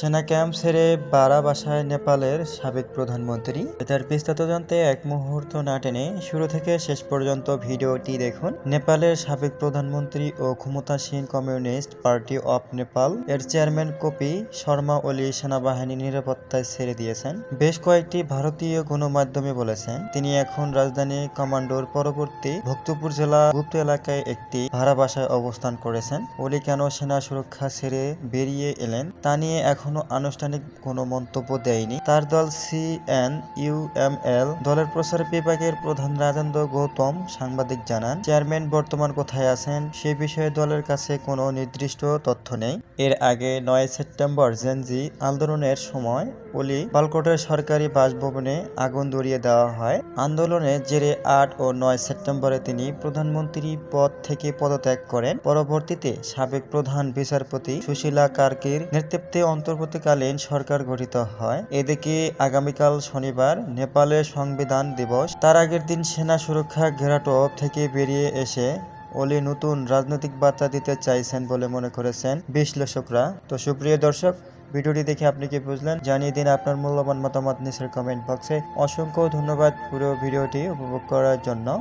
সেনা ক্যাম্প ছেড়ে বাড়া বাসায় নেপালের সাবেক প্রধানমন্ত্রী। এটার বিস্তারিত জানতে এক মুহূর্ত না টেনে শুরু থেকে শেষ পর্যন্ত ভিডিওটি দেখুন। নেপালের সাবেক প্রধানমন্ত্রী ও ক্ষমতাসীন কমিউনিস্ট পার্টি অফ নেপাল এর চেয়ারম্যান কপি শর্মা ওলি সেনাবাহিনী নিরাপত্তায় ছেড়ে দিয়েছেন। বেশ কয়েকটি ভারতীয় গণমাধ্যমে বলেছেন তিনি এখন রাজধানী কাঠমান্ডুর পরবর্তী ভক্তপুর জেলা গুপ্ত এলাকায় একটি ভাড়া বাসায় অবস্থান করেছেন। ওলি কেন সেনা সুরক্ষা ছেড়ে বেরিয়ে এলেন তা নিয়ে এখনো আনুষ্ঠানিক কোনো মন্তব্য দেয়নি তার দল সিএনইউএমএল দলের প্রচার বিভাগের প্রধান রাজেন্দ্র গৌতম। সাংবাদিক জানান, চেয়ারম্যান বর্তমান কোথায় আছেন সে বিষয়ে দলের কাছে কোনো নির্দিষ্ট তথ্য নেই। এর আগে 9 সেপ্টেম্বর জেনজি আন্দোলনের সময় ওলি বালকোটের সরকারি বাসভবনে আগুন ধরিয়ে দেওয়া হয়। আন্দোলনের জেরে 8 ও 9 সেপ্টেম্বরে তিনি প্রধানমন্ত্রী পদ থেকে পদত্যাগ করেন। পরবর্তীতে সাবেক প্রধান বিচারপতি সুশীলা কার্কির নেতৃত্বে অন্তর্বর্তীকালীন সরকার গঠিত হয়। এদিকে আগামীকাল শনিবার নেপালের সংবিধান দিবস। তার আগের দিন সেনা সুরক্ষা ঘেরাটোপ থেকে বেরিয়ে এসে ওলি নতুন রাজনৈতিক বার্তা দিতে চাইছেন বলে মনে করেছেন বিশ্লেষকরা। তো সুপ্রিয় দর্শক, ভিডিওটি দেখে আপনি কি বুঝলেন জানিয়ে দিন আপনার মূল্যবান মতামত নিচের কমেন্ট বক্সে। অসংখ্য ধন্যবাদ পুরো ভিডিওটি উপভোগ করার জন্য।